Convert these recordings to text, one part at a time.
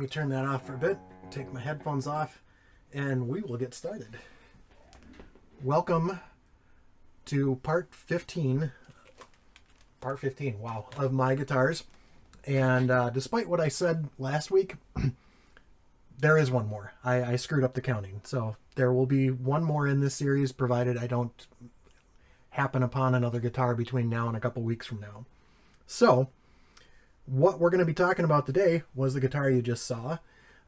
me turn that off for a bit, take my headphones off, and we will get started. Welcome to part 15, wow, of my guitars. And despite what I said last week, there is one more. I screwed up the counting. So there will be one more in this series, provided I don't happen upon another guitar between now and a couple weeks from now. So what we're going to be talking about today was the guitar you just saw.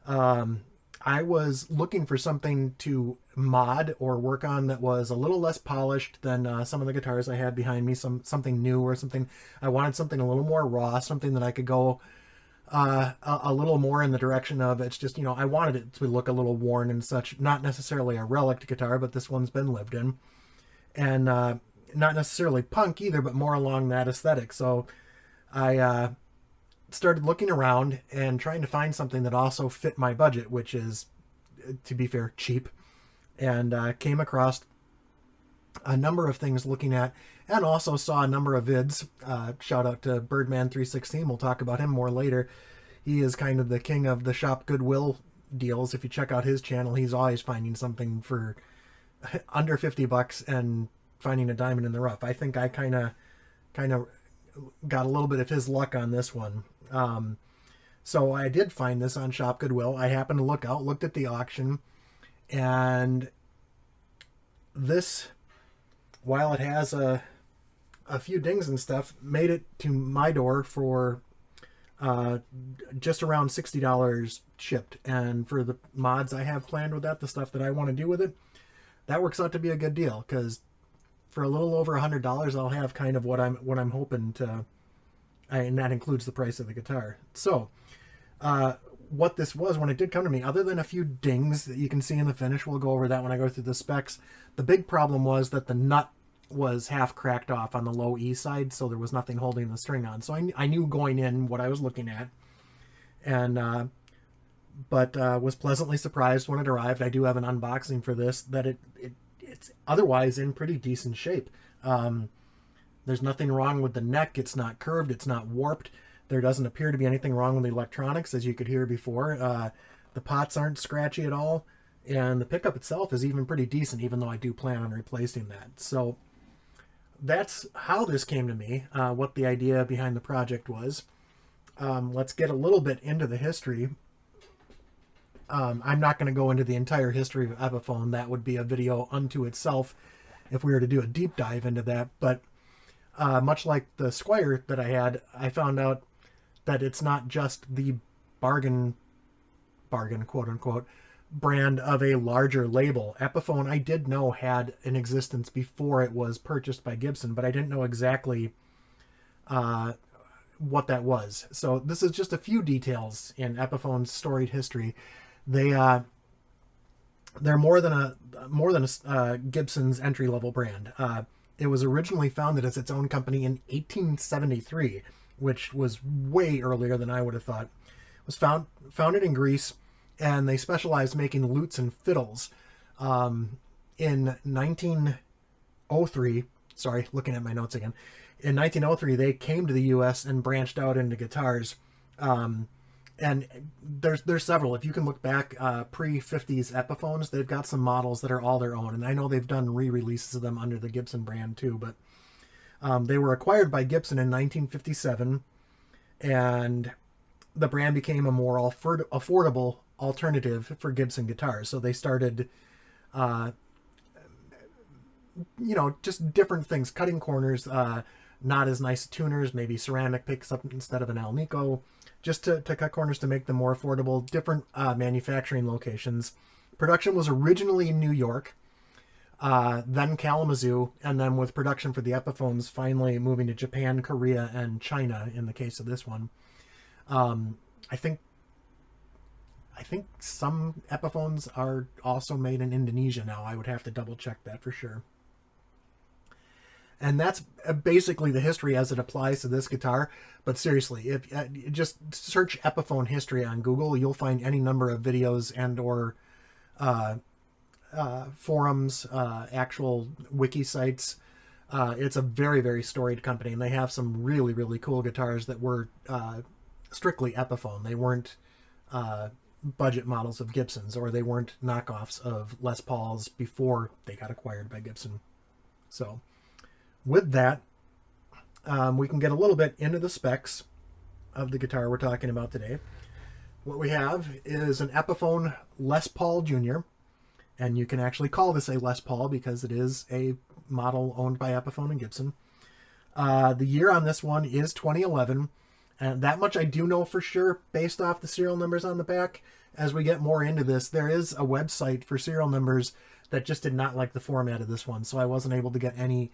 I was looking for something to mod or work on that was a little less polished than some of the guitars I had behind me, something new or something. I wanted something a little more raw, something that I could go a little more in the direction of. It's just, I wanted it to look a little worn and such, not necessarily a relic guitar, but this one's been lived in. And not necessarily punk either, but more along that aesthetic. So I started looking around and trying to find something that also fit my budget, which is, to be fair, cheap, and came across a number of things looking at, and also saw a number of vids. Shout out to Birdman316. We'll talk about him more later. He is kind of the king of the shop Goodwill deals. If you check out his channel, he's always finding something for under $50 and finding a diamond in the rough. I think I kind of got a little bit of his luck on this one. So I did find this on Shop Goodwill. I happened to looked at the auction, and this, while it has a few dings and stuff, made it to my door for just around $60 shipped. And for the mods I have planned with that, the stuff that I want to do with it, that works out to be a good deal, because for a little over $100, I'll have kind of what I'm hoping to, and that includes the price of the guitar. So, what this was when it did come to me, other than a few dings that you can see in the finish, we'll go over that when I go through the specs. The big problem was that the nut was half cracked off on the low E side, so there was nothing holding the string on. So I knew going in what I was looking at, and but was pleasantly surprised when it arrived. I do have an unboxing for this, that it's otherwise in pretty decent shape. There's nothing wrong with the neck. It's not curved. It's not warped. There doesn't appear to be anything wrong with the electronics, as you could hear before. The pots aren't scratchy at all, and the pickup itself is even pretty decent, even though I do plan on replacing that. So that's how this came to me, what the idea behind the project was. Let's get a little bit into the history. I'm not going to go into the entire history of Epiphone. That would be a video unto itself if we were to do a deep dive into that. But much like the Squire that I had, I found out that it's not just the bargain, quote unquote, brand of a larger label. Epiphone, I did know, had an existence before it was purchased by Gibson, but I didn't know exactly what that was. So this is just a few details in Epiphone's storied history. They're more than a Gibson's entry-level brand. It was originally founded as its own company in 1873, which was way earlier than I would have thought. It was founded in Greece, and they specialized making lutes and fiddles. In 1903, sorry, looking at my notes again. In 1903, they came to the U.S. and branched out into guitars. And there's several. If you can look back, pre-50s Epiphones, they've got some models that are all their own. And I know they've done re-releases of them under the Gibson brand too. But they were acquired by Gibson in 1957. And the brand became a more affordable alternative for Gibson guitars. So they started, just different things. Cutting corners, not as nice tuners, maybe ceramic picks up instead of an Alnico, just to cut corners to make them more affordable. Different manufacturing locations. Production was originally in New York, then Kalamazoo, and then with production for the Epiphones finally moving to Japan, Korea, and China in the case of this one. I think some Epiphones are also made in Indonesia now. I would have to double check that for sure. And that's basically the history as it applies to this guitar. But seriously, if just search Epiphone history on Google, you'll find any number of videos and or forums, actual wiki sites. It's a very, very storied company, and they have some really, really cool guitars that were strictly Epiphone. They weren't budget models of Gibsons, or they weren't knockoffs of Les Pauls before they got acquired by Gibson. So with that, we can get a little bit into the specs of the guitar we're talking about today. What we have is an Epiphone Les Paul Jr., and you can actually call this a Les Paul because it is a model owned by Epiphone and Gibson. The year on this one is 2011, and that much I do know for sure based off the serial numbers on the back. As we get more into this, there is a website for serial numbers that just did not like the format of this one, so I wasn't able to get any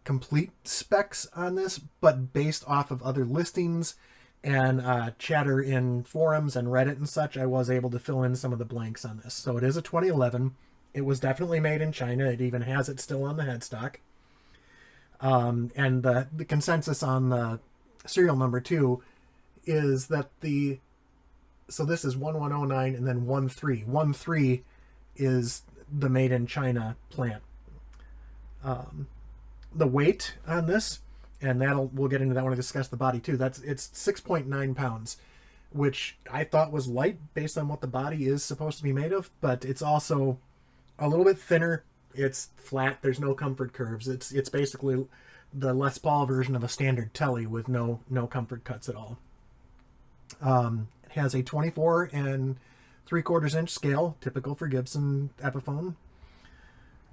complete specs on this, but based off of other listings and chatter in forums and Reddit and such, I was able to fill in some of the blanks on this. So it is a 2011. It was definitely made in China. It even has it still on the headstock. And the consensus on the serial number 2 is that so this is 1109 and then 13. 13 is the made in China plant. The weight on this, and we'll get into that when I discuss the body too. It's 6.9 pounds, which I thought was light based on what the body is supposed to be made of, but it's also a little bit thinner. It's flat. There's no comfort curves. It's basically the Les Paul version of a standard telly with no comfort cuts at all. It has a 24 3/4 inch scale, typical for Gibson Epiphone.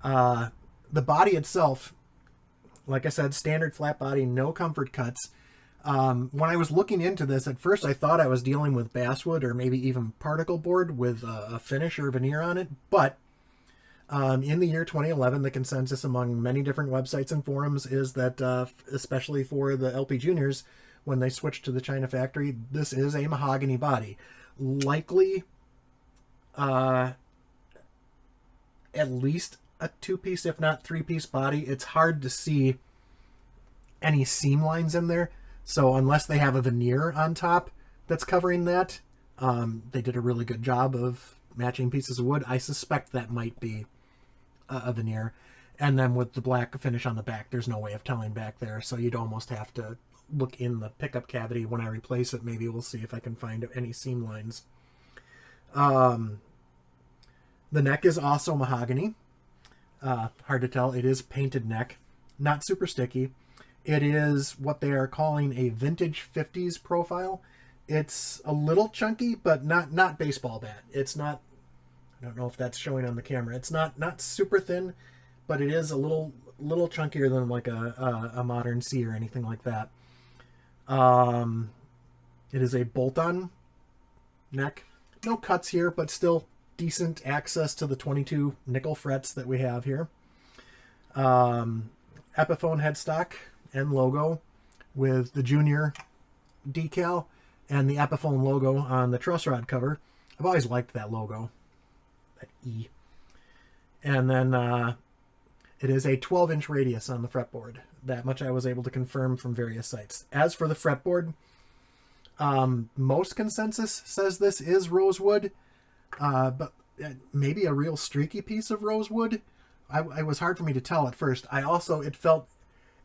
The body itself, like I said, standard flat body, no comfort cuts. When I was looking into this, at first I thought I was dealing with basswood or maybe even particle board with a finish or veneer on it, but in the year 2011, the consensus among many different websites and forums is that, especially for the LP Juniors, when they switched to the China factory, this is a mahogany body. Likely at least a 2-piece, if not 3-piece body. It's hard to see any seam lines in there, so unless they have a veneer on top that's covering that, they did a really good job of matching pieces of wood. I suspect that might be a veneer, and then with the black finish on the back, there's no way of telling back there, so you'd almost have to look in the pickup cavity when I replace it. Maybe we'll see if I can find any seam lines. The neck is also mahogany. Hard to tell. It is painted neck, not super sticky. It is what they are calling a vintage 50s profile. It's a little chunky, but not baseball bat. It's not, I don't know if that's showing on the camera. It's not super thin, but it is a little chunkier than like a modern C or anything like that. It is a bolt-on neck. No cuts here, but still decent access to the 22 nickel frets that we have here. Epiphone headstock and logo with the Junior decal and the Epiphone logo on the truss rod cover. I've always liked that logo, that E. And then it is a 12-inch radius on the fretboard. That much I was able to confirm from various sites. As for the fretboard, most consensus says this is rosewood, but maybe a real streaky piece of rosewood. It was hard for me to tell at first. It felt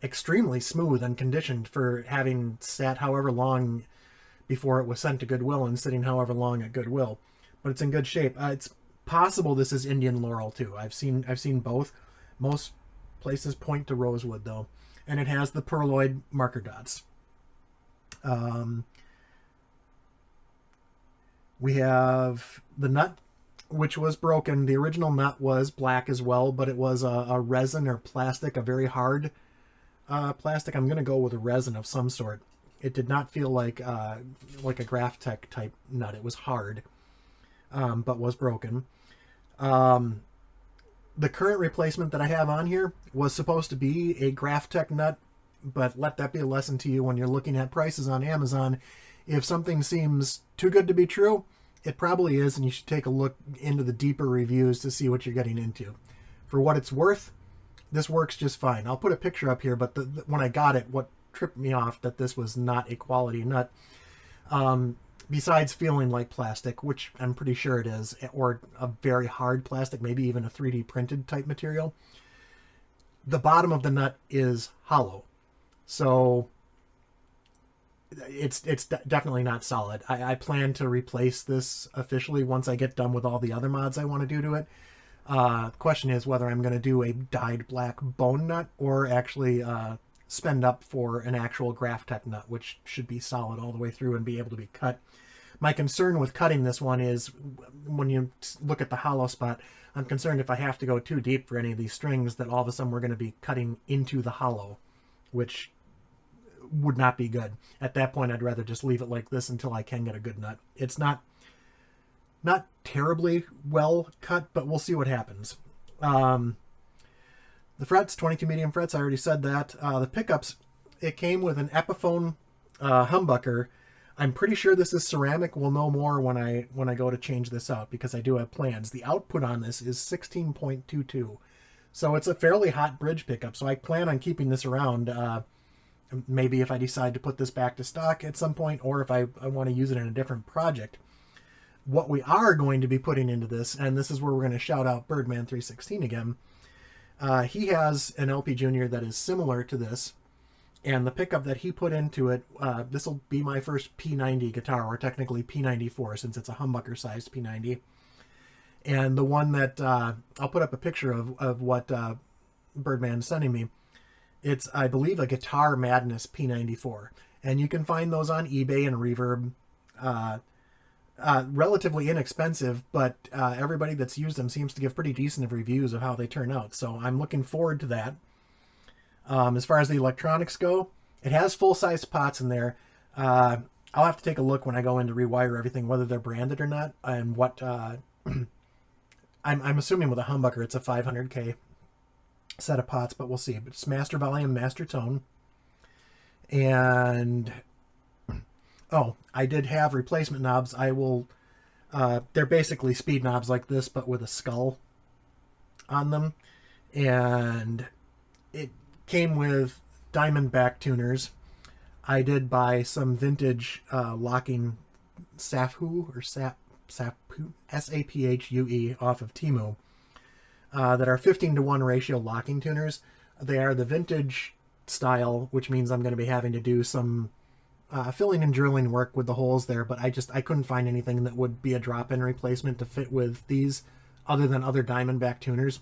extremely smooth and conditioned for having sat however long before it was sent to Goodwill and sitting however long at Goodwill. But it's in good shape. It's possible this is Indian laurel too. I've seen both. Most places point to rosewood though. And it has the pearloid marker dots. We have the nut, which was broken. The original nut was black as well, but it was a resin or plastic, a very hard plastic. I'm going to go with a resin of some sort. It did not feel like a Graphtec type nut. It was hard, but was broken. The current replacement that I have on here was supposed to be a Graphtec nut, but let that be a lesson to you when you're looking at prices on Amazon. If something seems too good to be true, it probably is, and you should take a look into the deeper reviews to see what you're getting into. For what it's worth, this works just fine. I'll put a picture up here, but when I got it, what tripped me off that this was not a quality nut, besides feeling like plastic, which I'm pretty sure it is, or a very hard plastic, maybe even a 3D printed type material, the bottom of the nut is hollow. So definitely not solid. I plan to replace this officially once I get done with all the other mods I want to do to it. The question is whether I'm going to do a dyed black bone nut or actually spend up for an actual Graphtec nut, which should be solid all the way through and be able to be cut. My concern with cutting this one is when you look at the hollow spot, I'm concerned if I have to go too deep for any of these strings that all of a sudden we're going to be cutting into the hollow, which would not be good. At that point, I'd rather just leave it like this until I can get a good nut. It's not terribly well cut, but we'll see what happens. The frets, 22 medium frets, I already said that. The pickups, it came with an Epiphone humbucker. I'm pretty sure this is ceramic. We'll know more when I go to change this out because I do have plans. The output on this is 16.22. So it's a fairly hot bridge pickup. So I plan on keeping this around. Maybe if I decide to put this back to stock at some point, or if I want to use it in a different project. What we are going to be putting into this, and this is where we're going to shout out Birdman316 again. He has an LP Junior that is similar to this. And the pickup that he put into it, this will be my first P90 guitar, or technically P94, since it's a humbucker-sized P90. And the one that, I'll put up a picture of what Birdman's sending me. It's, I believe, a Guitar Madness P94. And you can find those on eBay and Reverb. Relatively inexpensive, but everybody that's used them seems to give pretty decent reviews of how they turn out. So I'm looking forward to that. As far as the electronics go, it has full-size pots in there. I'll have to take a look when I go in to rewire everything, whether they're branded or not, and what... I'm assuming with a humbucker it's a 500K set of pots, but we'll see. But it's master volume, master tone. And... oh, I did have replacement knobs. I will... they're basically speed knobs like this, but with a skull on them. And it came with Diamondback tuners. I did buy some vintage locking Saphu or Saphu S-A-P-H-U-E off of Temu that are 15-to-1 ratio locking tuners. They are the vintage style, which means I'm going to be having to do some filling and drilling work with the holes there, but I couldn't find anything that would be a drop-in replacement to fit with these other than other Diamondback tuners.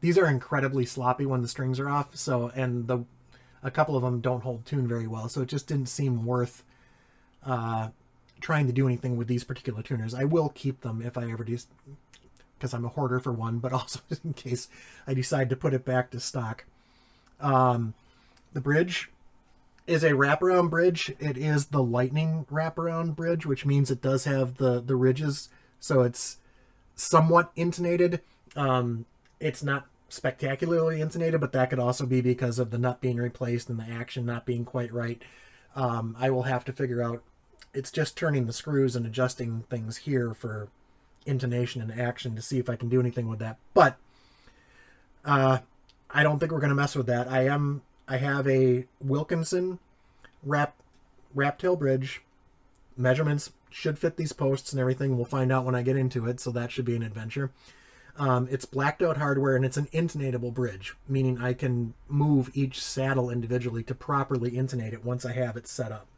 These are incredibly sloppy when the strings are off, so, and a couple of them don't hold tune very well, so it just didn't seem worth trying to do anything with these particular tuners. I will keep them if I ever do, because I'm a hoarder for one, but also in case I decide to put it back to stock. The bridge is a wraparound bridge. It is the Lightning wraparound bridge, which means it does have the ridges, so it's somewhat intonated. It's not spectacularly intonated, but that could also be because of the nut being replaced and the action not being quite right. I will have to figure out, it's just turning the screws and adjusting things here for intonation and action to see if I can do anything with that. But I don't think we're going to mess with that. I have a Wilkinson wrap tail bridge. Measurements should fit these posts and everything. We'll find out when I get into it, so that should be an adventure. It's blacked out hardware, and it's an intonatable bridge, meaning I can move each saddle individually to properly intonate it once I have it set up.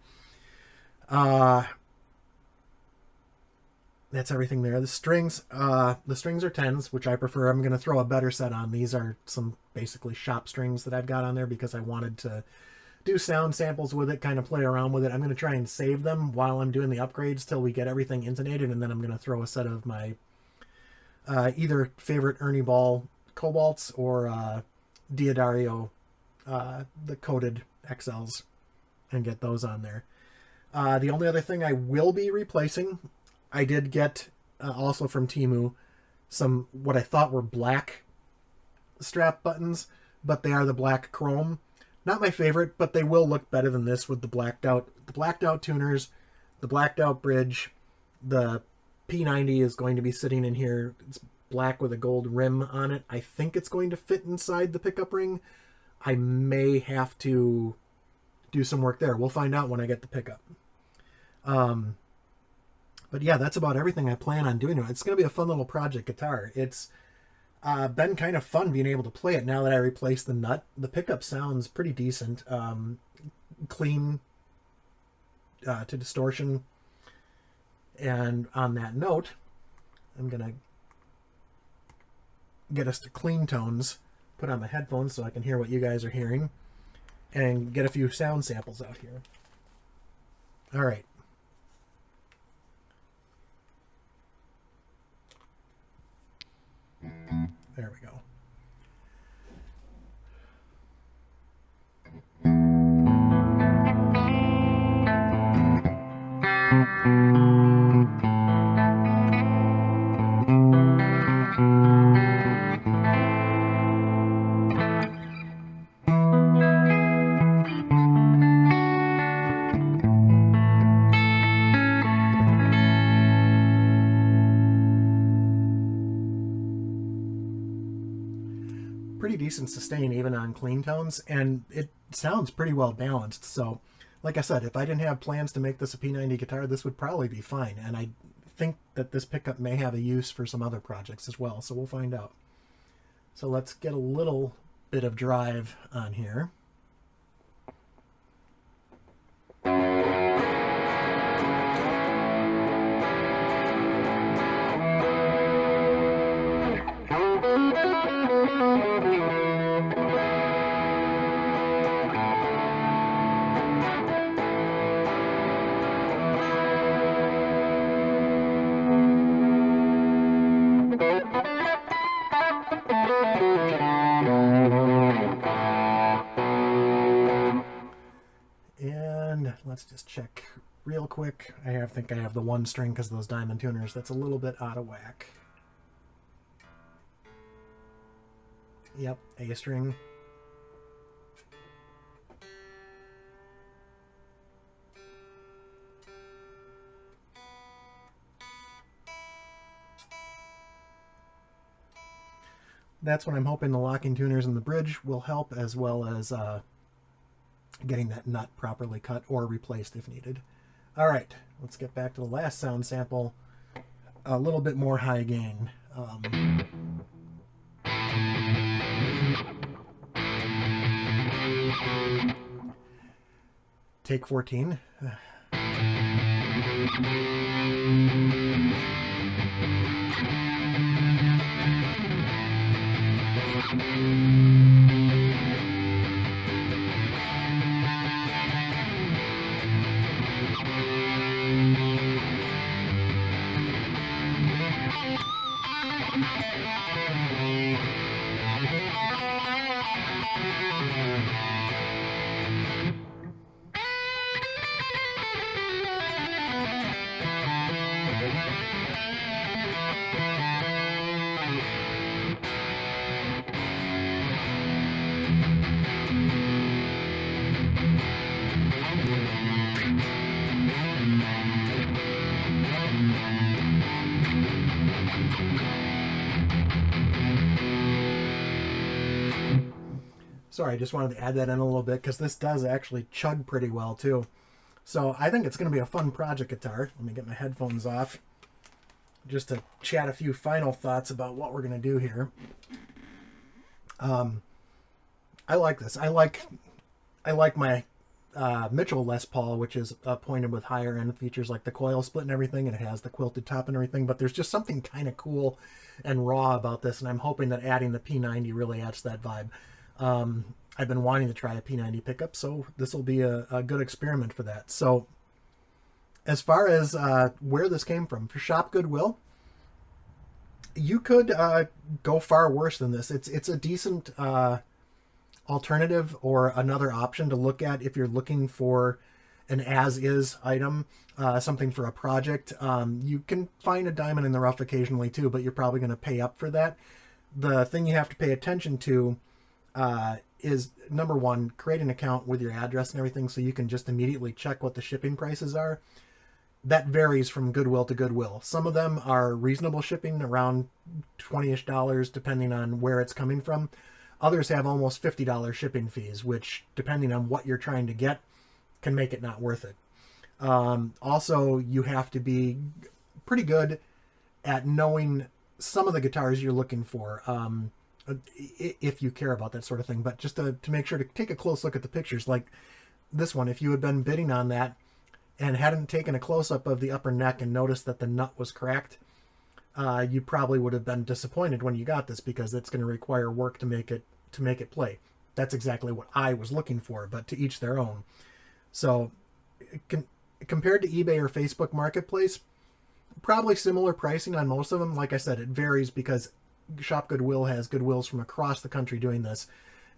That's everything there. The strings are 10s, which I prefer. I'm going to throw a better set on. These are some basically shop strings that I've got on there because I wanted to do sound samples with it, kind of play around with it. I'm going to try and save them while I'm doing the upgrades till we get everything intonated, and then I'm going to throw a set of my either favorite Ernie Ball Cobalts or Diodario, the coated XLs, and get those on there. The only other thing I will be replacing, I did get also from Temu some what I thought were black strap buttons, but they are the black chrome. Not my favorite, but they will look better than this with the blacked out tuners, the blacked out bridge. The P90 is going to be sitting in here. It's black with a gold rim on it. I think it's going to fit inside the pickup ring. I may have to do some work there. We'll find out when I get the pickup. But yeah, that's about everything I plan on doing. It's going to be a fun little project guitar. It's been kind of fun being able to play it now that I replaced the nut. The pickup sounds pretty decent. Clean to distortion. And on that note, I'm going to get us to clean tones, put on my headphones so I can hear what you guys are hearing, and get a few sound samples out here. All right. There we go. Pretty decent sustain even on clean tones, and it sounds pretty well balanced. So like I said, if I didn't have plans to make this a P90 guitar, this would probably be fine, and I think that this pickup may have a use for some other projects as well, so we'll find out. So let's get a little bit of drive on here. And let's just check real quick. I think I have the one string because of those diamond tuners. That's a little bit out of whack. Yep, A string. That's what I'm hoping the locking tuners in the bridge will help, as well as getting that nut properly cut or replaced if needed. All right, let's get back to the last sound sample. A little bit more high gain. Take 14. Sorry, I just wanted to add that in a little bit because this does actually chug pretty well too. So I think it's going to be a fun project guitar. Let me get my headphones off just to chat a few final thoughts about what we're going to do here. I like this. I like my Mitchell Les Paul, which is pointed with higher end features like the coil split and everything, and it has the quilted top and everything, but there's just something kind of cool and raw about this, and I'm hoping that adding the P90 really adds that vibe. I've been wanting to try a P90 pickup, so this will be a good experiment for that. So as far as where this came from, for Shop Goodwill, you could go far worse than this. It's a decent alternative or another option to look at if you're looking for an as-is item, something for a project. You can find a diamond in the rough occasionally too, but you're probably going to pay up for that. The thing you have to pay attention to is, number one, create an account with your address and everything so you can just immediately check what the shipping prices are. That varies from Goodwill to Goodwill. Some of them are reasonable shipping, around $20-ish, depending on where it's coming from. Others have almost $50 shipping fees, which, depending on what you're trying to get, can make it not worth it. Also, you have to be pretty good at knowing some of the guitars you're looking for, if you care about that sort of thing. But just to make sure to take a close look at the pictures, like this one, if you had been bidding on that, and hadn't taken a close-up of the upper neck and noticed that the nut was cracked, you probably would have been disappointed when you got this, because it's going to require work to make it play. That's exactly what I was looking for, but to each their own. So compared to eBay or Facebook Marketplace, probably similar pricing on most of them. Like I said, it varies because Shop Goodwill has Goodwills from across the country doing this.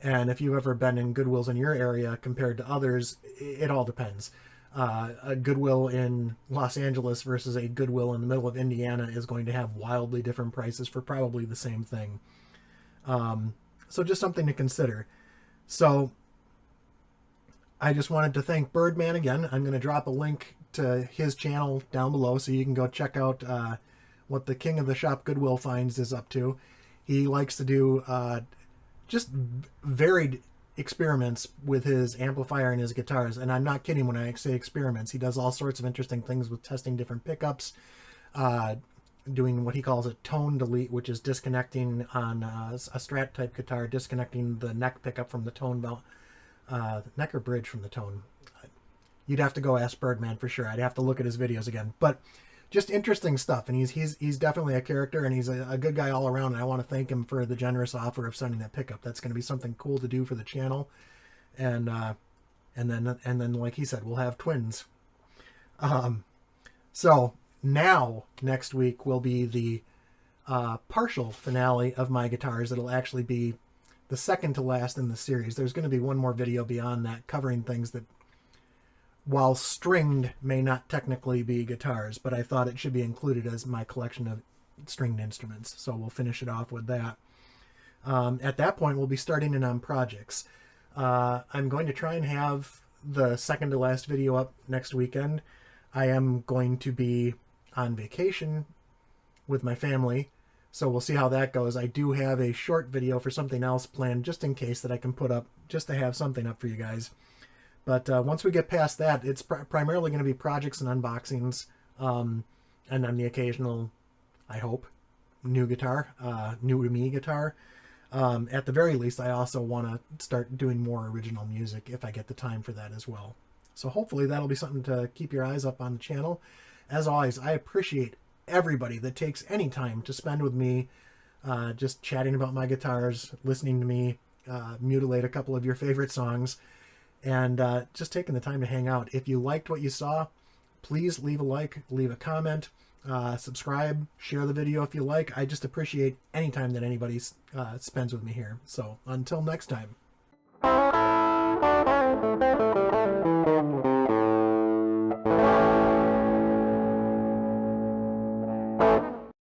And if you've ever been in Goodwills in your area compared to others, it all depends. A Goodwill in Los Angeles versus a Goodwill in the middle of Indiana is going to have wildly different prices for probably the same thing. So just something to consider. So I just wanted to thank Birdman again. I'm going to drop a link to his channel down below so you can go check out what the king of the shop Goodwill finds is up to. He likes to do just varied experiments with his amplifier and his guitars, and I'm not kidding when I say experiments. He does all sorts of interesting things with testing different pickups, doing what he calls a tone delete, which is disconnecting on a Strat type guitar, disconnecting the neck pickup from the tone belt, neck or bridge from the tone. You'd have to go ask Birdman for sure. I'd have to look at his videos again, but just interesting stuff. And he's definitely a character, and he's a good guy all around. And I want to thank him for the generous offer of sending that pickup. That's going to be something cool to do for the channel. And then like he said, we'll have twins. So now next week will be the partial finale of my guitars. It'll actually be the second to last in the series. There's going to be one more video beyond that covering things that, while stringed, may not technically be guitars, but I thought it should be included as my collection of stringed instruments. So we'll finish it off with that. At that point, we'll be starting in on projects. I'm going to try and have the second to last video up next weekend. I am going to be on vacation with my family, so we'll see how that goes. I do have a short video for something else planned just in case that I can put up, just to have something up for you guys. But once we get past that, it's primarily going to be projects and unboxings, and then the occasional, I hope, new guitar, new to me guitar. At the very least, I also want to start doing more original music if I get the time for that as well. So hopefully that'll be something to keep your eyes up on the channel. As always, I appreciate everybody that takes any time to spend with me, just chatting about my guitars, listening to me mutilate a couple of your favorite songs, and just taking the time to hang out. If you liked what you saw, please leave a like, leave a comment, subscribe, share the video if you like. I just appreciate any time that anybody spends with me here. So until next time.